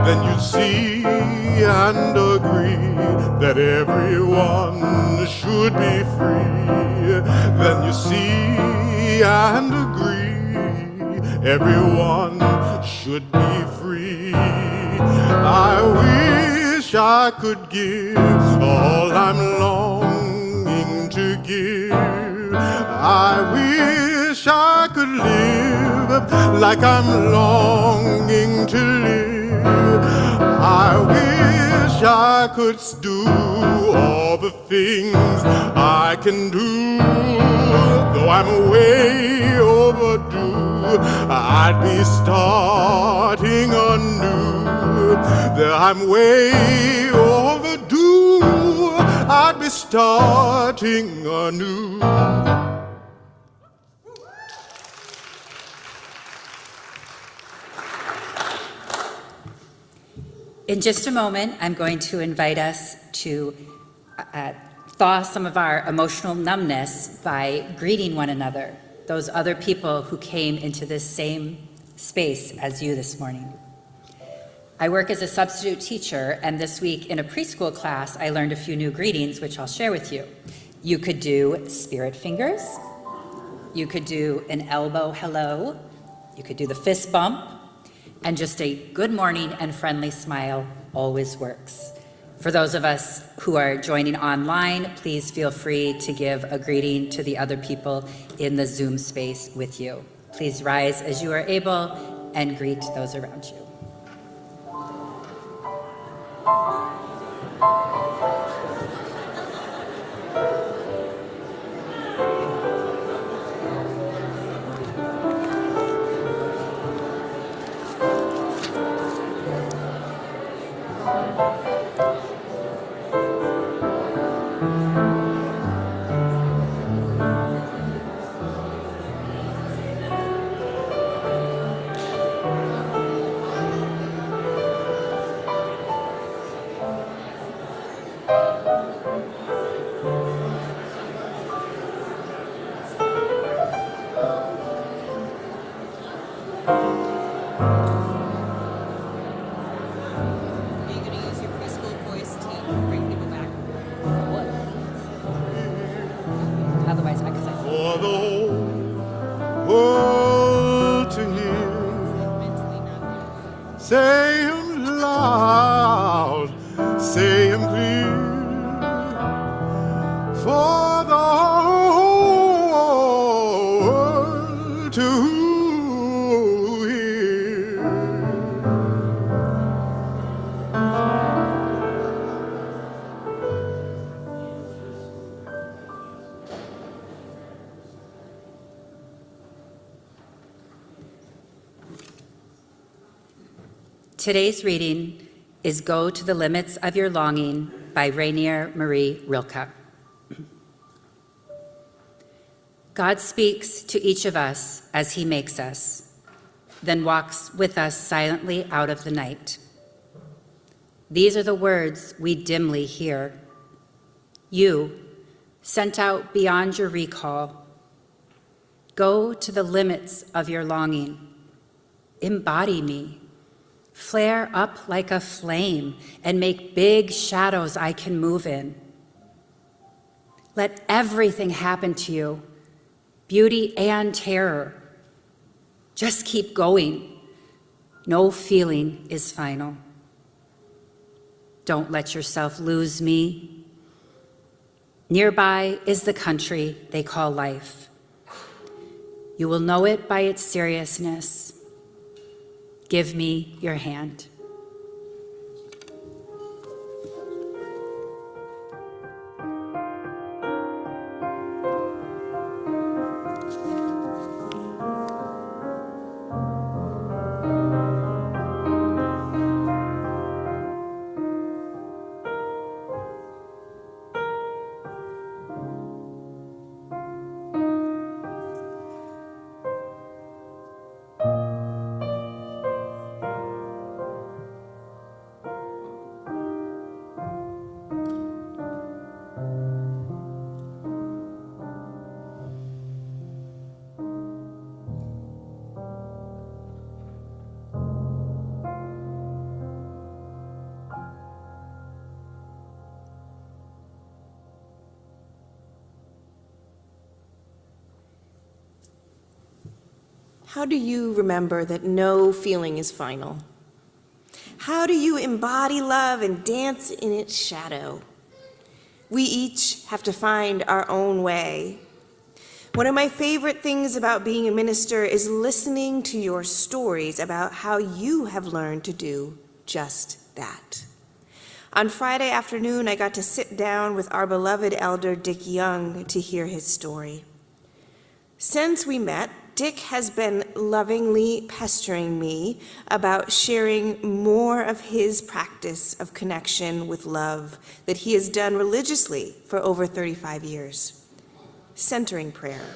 Then you'd see and agree that everyone should be free. Then you see and agree everyone should be free. I wish I could give all I'm longing to give. I wish I could live like I'm longing to live. I wish I could do all the things I can do. Though I'm way overdue, I'd be starting anew. Though I'm way overdue, I'd be starting anew. In just a moment, I'm going to invite us to thaw some of our emotional numbness by greeting one another, those other people who came into this same space as you this morning. I work as a substitute teacher, and this week in a preschool class, I learned a few new greetings, which I'll share with you. You could do spirit fingers. You could do an elbow hello. You could do the fist bump. And just a good morning and friendly smile always works. For those of us who are joining online, please feel free to give a greeting to the other people in the Zoom space with you. Please rise as you are able and greet those around you. For the world to hear, say him loud, say him clear, for the whole world to hear. Today's reading is Go to the Limits of Your Longing by Rainier Marie Rilke. God speaks to each of us as he makes us, then walks with us silently out of the night. These are the words we dimly hear. You, sent out beyond your recall, go to the limits of your longing. Embody me. Flare up like a flame and make big shadows I can move in. Let everything happen to you, beauty and terror. Just keep going. No feeling is final. Don't let yourself lose me. Nearby is the country they call life. You will know it by its seriousness. Give me your hand. How do you remember that no feeling is final? How do you embody love and dance in its shadow? We each have to find our own way. One of my favorite things about being a minister is listening to your stories about how you have learned to do just that. On Friday afternoon, I got to sit down with our beloved elder Dick Young to hear his story. Since we met, Dick has been lovingly pestering me about sharing more of his practice of connection with love that he has done religiously for over 35 years, centering prayer.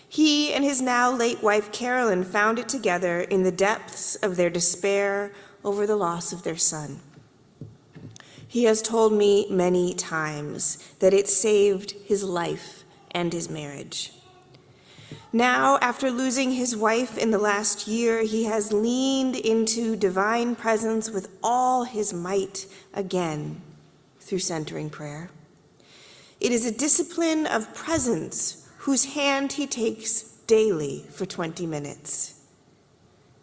He and his now late wife Carolyn found it together in the depths of their despair over the loss of their son. He has told me many times that it saved his life and his marriage. Now, after losing his wife in the last year, he has leaned into divine presence with all his might again through centering prayer. It is a discipline of presence whose hand he takes daily for 20 minutes.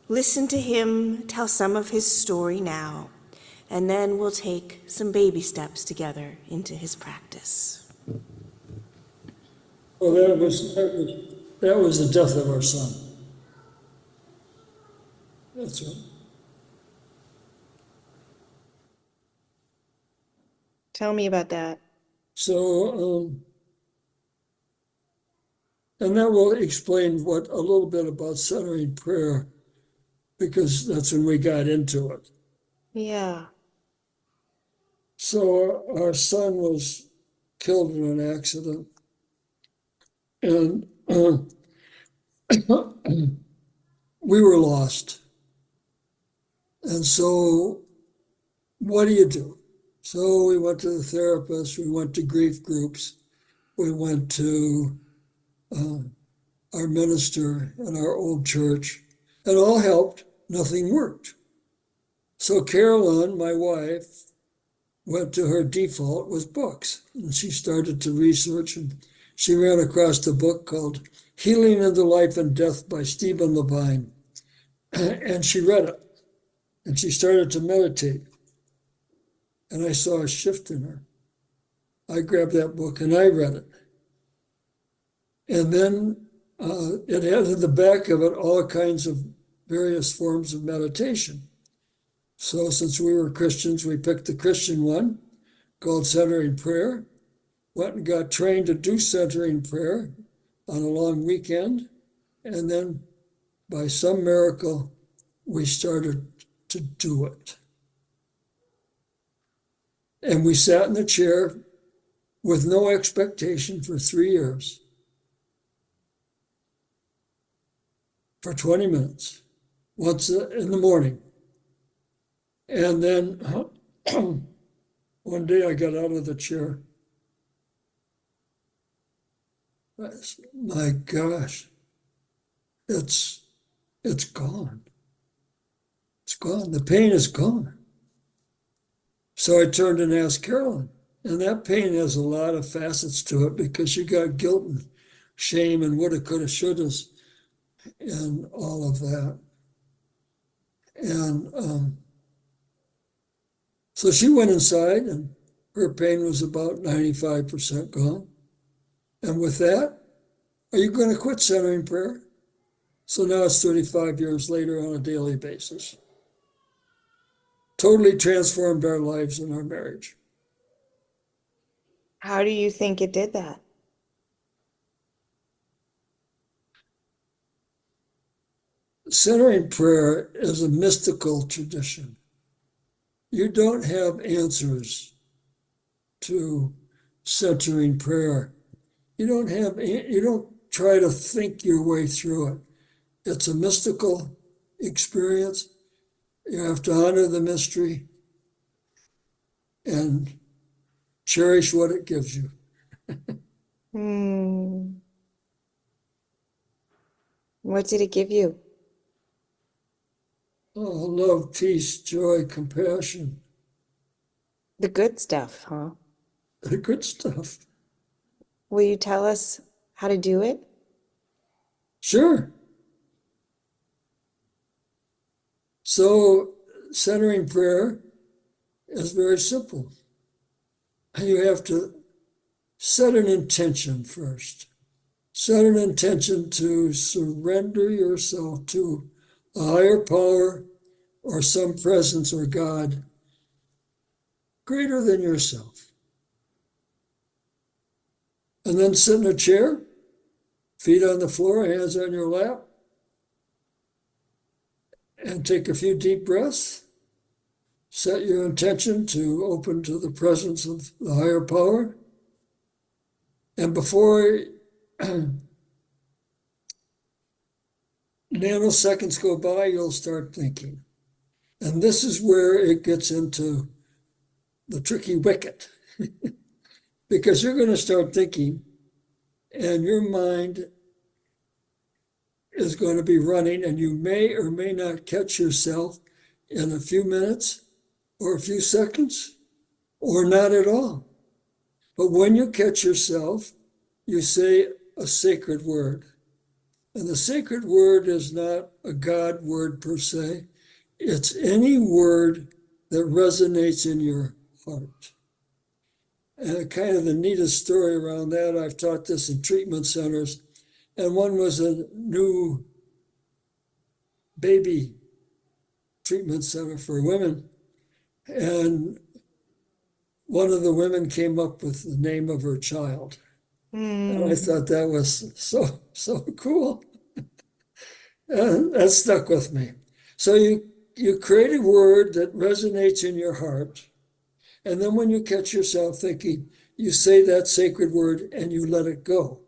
Listen to him tell some of his story now, and then we'll take some baby steps together into his practice. Well, that was the death of our son. That's right. Tell me about that. So, and that will explain a little bit about centering prayer, because that's when we got into it. Yeah. So our son was killed in an accident, and we were lost. And so what do you do? So we went to the therapist, we went to grief groups, we went to our minister in our old church, and all helped, nothing worked. So Carolyn, my wife, went to her default was books, and she started to research, and she ran across a book called Healing into Life and Death by Stephen Levine. And she read it, and she started to meditate. And I saw a shift in her. I grabbed that book and I read it. And then it had in the back of it all kinds of various forms of meditation. So since we were Christians, we picked the Christian one called Centering Prayer, went and got trained to do centering prayer on a long weekend. And then by some miracle, we started to do it. And we sat in the chair with no expectation for 3 years, for 20 minutes, once in the morning. And then one day I got out of the chair. My gosh, it's gone. It's gone. The pain is gone. So I turned and asked Carolyn, and that pain has a lot of facets to it because you got guilt and shame and woulda, coulda, shouldas and all of that. And so she went inside and her pain was about 95% gone. And with that, are you going to quit centering prayer? So now it's 35 years later on a daily basis. Totally transformed our lives and our marriage. How do you think it did that? Centering prayer is a mystical tradition. You don't have answers to centering prayer. You don't try to think your way through it. It's a mystical experience. You have to honor the mystery and cherish what it gives you. What did it give you? Oh, love, peace, joy, compassion. The good stuff, huh? The good stuff. Will you tell us how to do it? Sure. So centering prayer is very simple. You have to set an intention first. Set an intention to surrender yourself to a higher power or some presence or God greater than yourself. And then sit in a chair, feet on the floor, hands on your lap, and take a few deep breaths. Set your intention to open to the presence of the higher power. And before nanoseconds go by, you'll start thinking. And this is where it gets into the tricky wicket. Because you're going to start thinking, and your mind is going to be running, and you may or may not catch yourself in a few minutes or a few seconds, or not at all. But when you catch yourself, you say a sacred word. And the sacred word is not a God word per se. It's any word that resonates in your heart. And kind of the neatest story around that, I've taught this in treatment centers, and one was a new baby treatment center for women. And one of the women came up with the name of her child. And I thought that was so cool. And that stuck with me. So you create a word that resonates in your heart. And then when you catch yourself thinking, you say that sacred word and you let it go.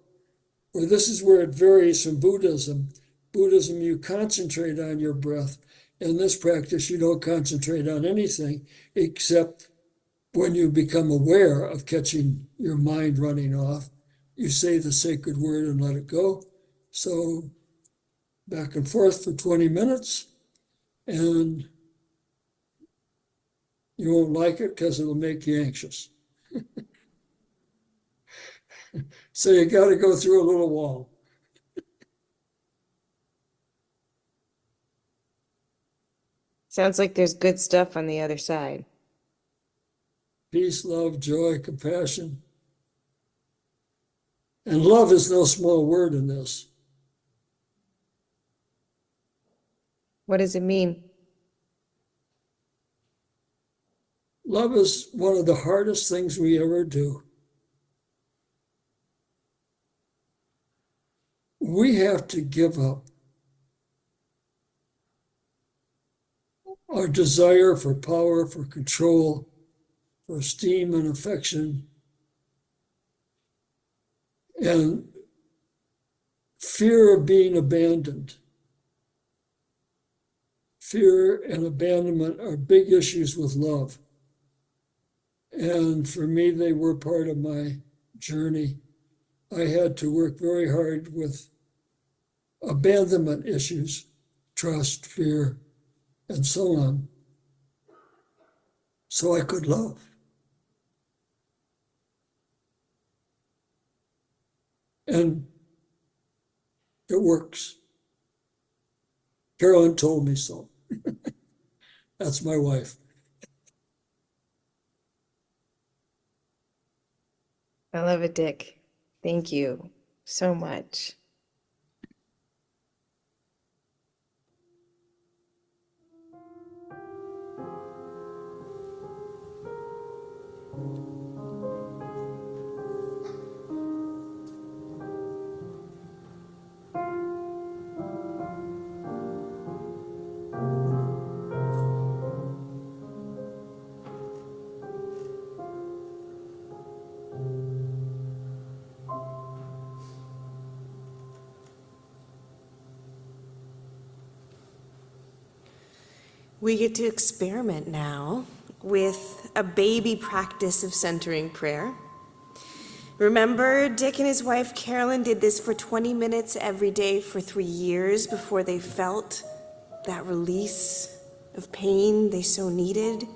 Or this is where it varies from Buddhism. Buddhism, you concentrate on your breath. In this practice, you don't concentrate on anything except when you become aware of catching your mind running off, you say the sacred word and let it go. So back and forth for 20 minutes, and you won't like it because it'll make you anxious. So you got to go through a little wall. Sounds like there's good stuff on the other side. Peace, love, joy, compassion. And love is no small word in this. What does it mean? Love is one of the hardest things we ever do. We have to give up our desire for power, for control, for esteem and affection, and fear of being abandoned. Fear and abandonment are big issues with love. And for me, they were part of my journey. I had to work very hard with abandonment issues, trust, fear, and so on, so I could love. And it works. Carolyn told me so. That's my wife. I love it, Dick. Thank you so much. We get to experiment now with a baby practice of centering prayer. Remember, Dick and his wife Carolyn did this for 20 minutes every day for 3 years before they felt that release of pain they so needed.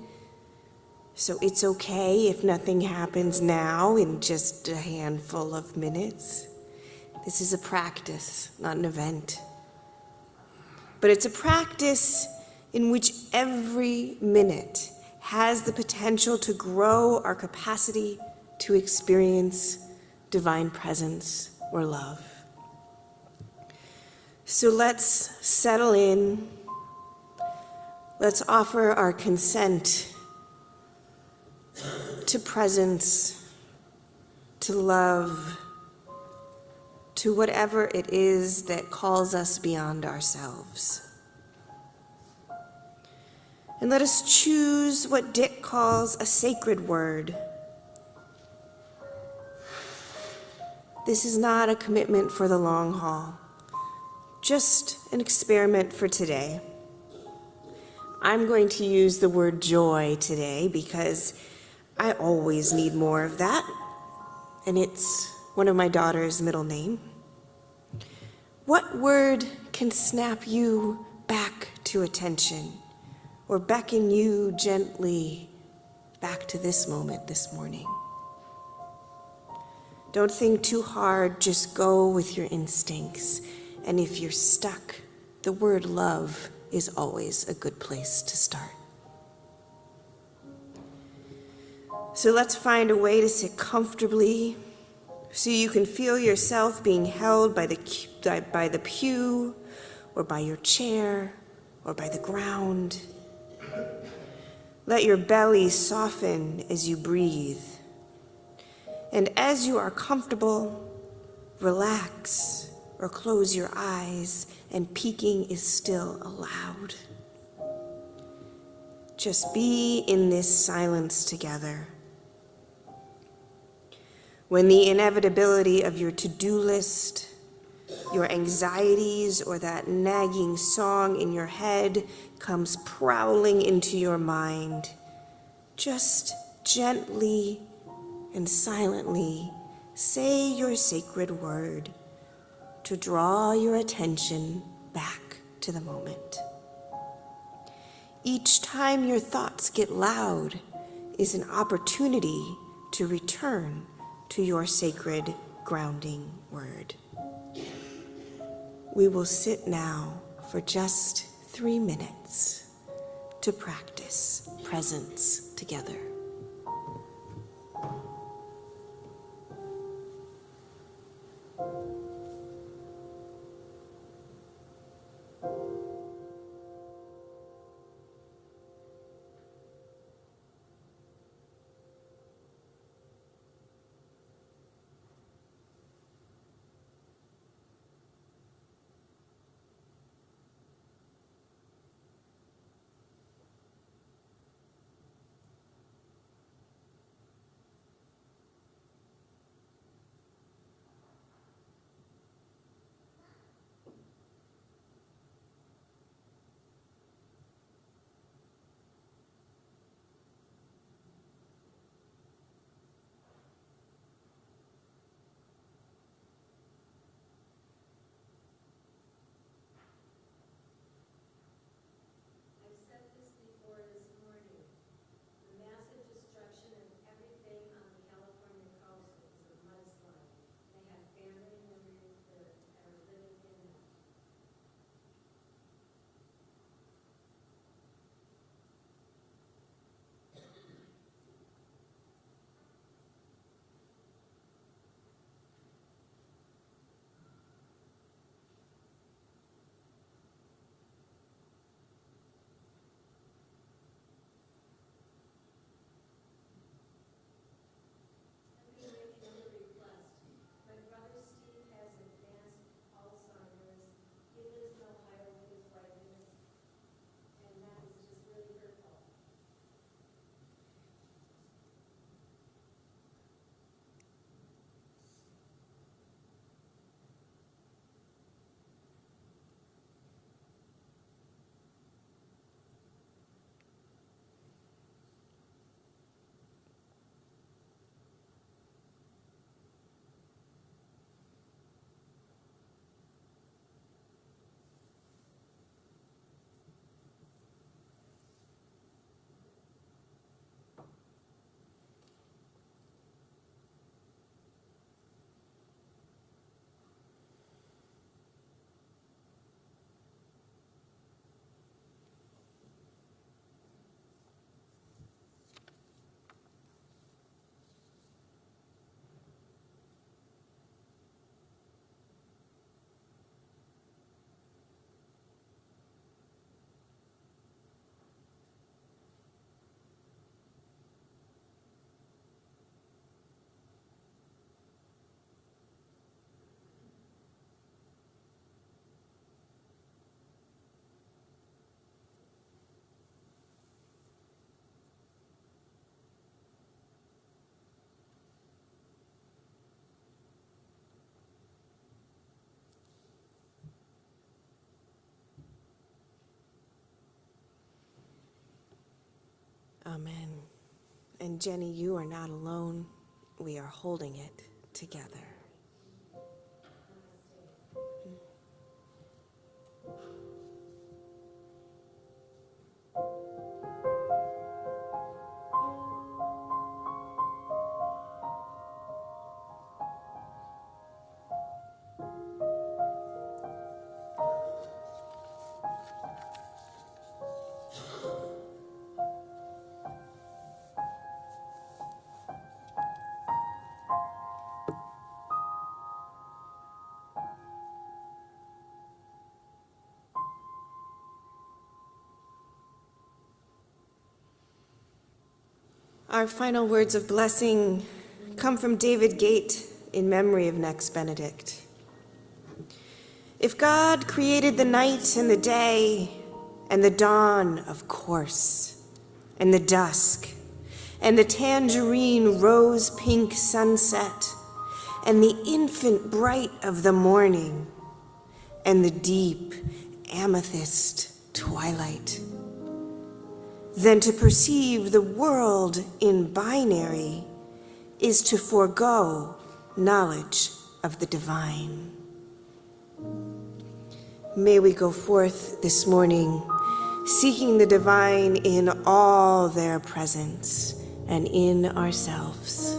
So it's okay if nothing happens now in just a handful of minutes. This is a practice, not an event. But it's a practice in which every minute has the potential to grow our capacity to experience divine presence or love. So let's settle in. Let's offer our consent to presence, to love, to whatever it is that calls us beyond ourselves. And let us choose what Dick calls a sacred word. This is not a commitment for the long haul, just an experiment for today. I'm going to use the word joy today because I always need more of that, and it's one of my daughter's middle name. What word can snap you back to attention or beckon you gently back to this moment this morning? Don't think too hard, just go with your instincts. And if you're stuck, the word love is always a good place to start. So let's find a way to sit comfortably so you can feel yourself being held by the pew or by your chair or by the ground. Let your belly soften as you breathe. And as you are comfortable, relax or close your eyes, and peeking is still allowed. Just be in this silence together. When the inevitability of your to-do list, your anxieties, or that nagging song in your head comes prowling into your mind, just gently and silently say your sacred word to draw your attention back to the moment. Each time your thoughts get loud is an opportunity to return to your sacred grounding word. We will sit now for just 3 minutes to practice presence together. Amen. And Jenny, you are not alone. We are holding it together. Our final words of blessing come from David Gate in memory of Next Benedict. If God created the night and the day, and the dawn, of course, and the dusk, and the tangerine rose-pink sunset, and the infant bright of the morning, and the deep amethyst twilight, then to perceive the world in binary is to forego knowledge of the divine. May we go forth this morning seeking the divine in all their presence and in ourselves.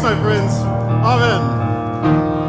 My friends. Amen.